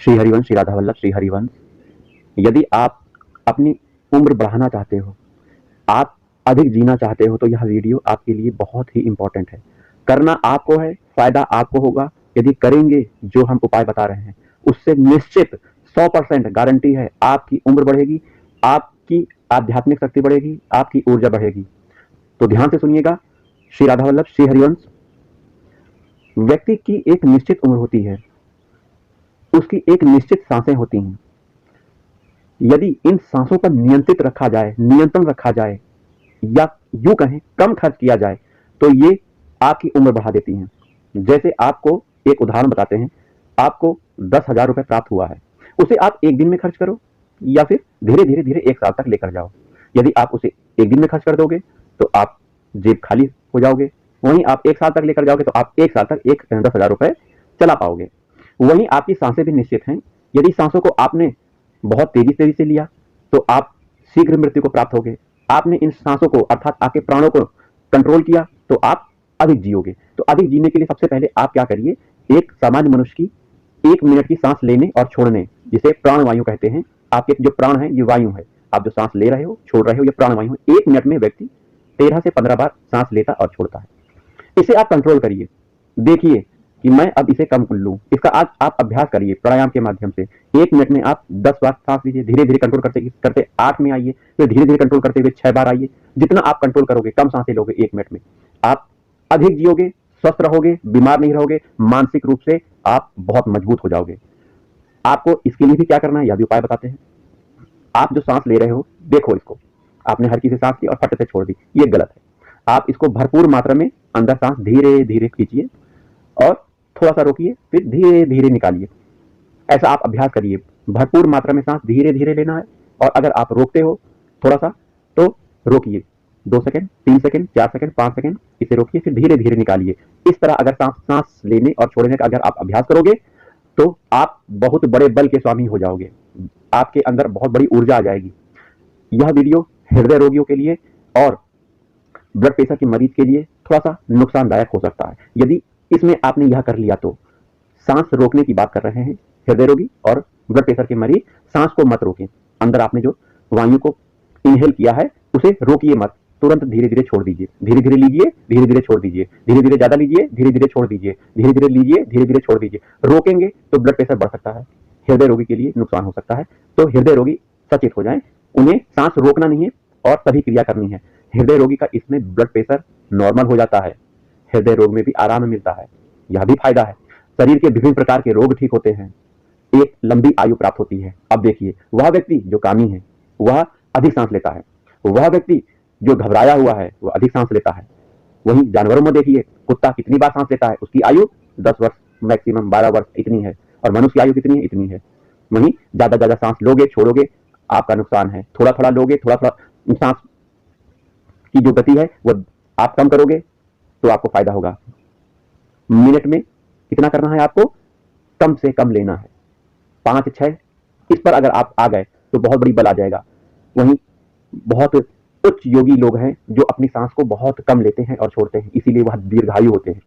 श्री हरिवंश, श्री राधा वल्लभ, श्री हरिवंश। यदि आप अपनी उम्र बढ़ाना चाहते हो, आप अधिक जीना चाहते हो, तो यह वीडियो आपके लिए बहुत ही इंपॉर्टेंट है। करना आपको है, फायदा आपको होगा। यदि करेंगे जो हम उपाय बता रहे हैं, उससे निश्चित 100% गारंटी है, आपकी उम्र बढ़ेगी, आपकी आध्यात्मिक शक्ति बढ़ेगी, आपकी ऊर्जा बढ़ेगी। तो ध्यान से सुनिएगा। श्री राधा वल्लभ, श्री हरिवंश। व्यक्ति की एक निश्चित उम्र होती है, उसकी एक निश्चित सांसें होती हैं। यदि इन सांसों पर नियंत्रित रखा जाए, नियंत्रण रखा जाए, या यूं कहें कम खर्च किया जाए, तो ये आपकी उम्र बढ़ा देती हैं। जैसे आपको एक उदाहरण बताते हैं। आपको 10,000 रुपए प्राप्त हुआ है, उसे आप एक दिन में खर्च करो या फिर धीरे धीरे धीरे एक साल तक लेकर जाओ। यदि आप उसे एक दिन में खर्च कर दोगे तो आप जेब खाली हो जाओगे। वहीं आप एक साल तक लेकर जाओगे तो आप एक साल तक 10,000 रुपए चला पाओगे। वहीं आपकी सांसें भी निश्चित हैं। यदि सांसों को आपने बहुत तेजी तेजी से लिया तो आप शीघ्र मृत्यु को प्राप्त होगे। आपने इन सांसों को अर्थात आपके प्राणों को कंट्रोल किया तो आप अधिक जियोगे। तो अधिक जीने के लिए सबसे पहले आप क्या करिए, एक सामान्य मनुष्य की 1 मिनट की सांस लेने और छोड़ने, जिसे प्राण वायु कहते हैं। आपके जो प्राण है ये वायु है। आप जो सांस ले रहे हो, छोड़ रहे हो, ये प्राण वायु है। 1 मिनट में व्यक्ति 13 से 15 बार सांस लेता और छोड़ता है। इसे आप कंट्रोल करिए। देखिए कि मैं अब इसे कम कर लूं। इसका आज आप अभ्यास करिए प्राणायाम के माध्यम से। 1 मिनट में आप 10 बार सांस लीजिए, धीरे धीरे कंट्रोल करते करते 8 में आइए, फिर धीरे धीरे कंट्रोल करते हुए 6 बार आइए। जितना आप कंट्रोल करोगे, कम सांसें लोगे 1 मिनट में, आप अधिक जियोगे, स्वस्थ रहोगे, बीमार नहीं रहोगे, मानसिक रूप से आप बहुत मजबूत हो जाओगे। आपको इसके लिए भी क्या करना है, यह भी उपाय बताते हैं। आप जो सांस ले रहे हो, देखो इसको, आपने हर किसी सांस ली और फट से छोड़ दी, ये गलत है। आप इसको भरपूर मात्रा में अंदर सांस धीरे धीरे खींचिए और थोड़ा सा रोकिए, फिर धीरे धीरे निकालिए। ऐसा आप अभ्यास करिए। भरपूर मात्रा में सांस धीरे धीरे लेना है, और अगर आप रोकते हो थोड़ा सा तो रोकिए, 2 सेकंड, 3 सेकंड, 4 सेकंड, 5 सेकंड, इसे रोकिए, फिर धीरे धीरे निकालिए। इस तरह अगर सांस लेने और छोड़ने का अगर आप अभ्यास करोगे तो आप बहुत बड़े बल के स्वामी हो जाओगे। आपके अंदर बहुत बड़ी ऊर्जा आ जाएगी। यह वीडियो हृदय रोगियों के लिए और ब्लड प्रेशर के मरीज के लिए थोड़ा सा नुकसानदायक हो सकता है। यदि इसमें आपने यह कर लिया तो, सांस रोकने की बात कर रहे हैं हृदय रोगी और ब्लड प्रेशर के मरीज, सांस को मत रोकें। अंदर आपने जो वायु को इनहेल किया है उसे रोकिए मत, तुरंत धीरे धीरे छोड़ दीजिए। धीरे धीरे लीजिए, धीरे धीरे छोड़ दीजिए, धीरे धीरे ज्यादा लीजिए, धीरे धीरे छोड़ दीजिए, धीरे धीरे लीजिए, धीरे धीरे छोड़ दीजिए। रोकेंगे तो ब्लड प्रेशर बढ़ सकता है, हृदय रोगी के लिए नुकसान हो सकता है। तो हृदय रोगी सचेत हो जाए, उन्हें सांस रोकना नहीं है और सभी क्रिया करनी है। हृदय रोगी का इसमें ब्लड प्रेशर नॉर्मल हो जाता है, हृदय रोग में भी आराम मिलता है, यह भी फायदा है। शरीर के विभिन्न प्रकार के रोग ठीक होते हैं, एक लंबी आयु प्राप्त होती है। अब देखिए, वह व्यक्ति जो कामी है वह अधिक सांस लेता है, वह व्यक्ति जो घबराया हुआ है वह अधिक सांस लेता है। वहीं जानवरों में देखिए, कुत्ता कितनी बार सांस लेता है, उसकी आयु 10 वर्ष, मैक्सिमम 12 वर्ष इतनी है, और मनुष्य की आयु कितनी है, इतनी है। वहीं ज्यादा ज्यादा सांस लोगे, छोड़ोगे, आपका नुकसान है। थोड़ा थोड़ा लोगे, थोड़ा थोड़ा सांस की जो गति है वह आप कम करोगे तो आपको फायदा होगा। मिनट में कितना करना है आपको, कम से कम लेना है, 5 6, इस पर अगर आप आ गए तो बहुत बड़ी बल आ जाएगा। वहीं बहुत उच्च योगी लोग हैं जो अपनी सांस को बहुत कम लेते हैं और छोड़ते हैं, इसीलिए वह दीर्घायु होते हैं।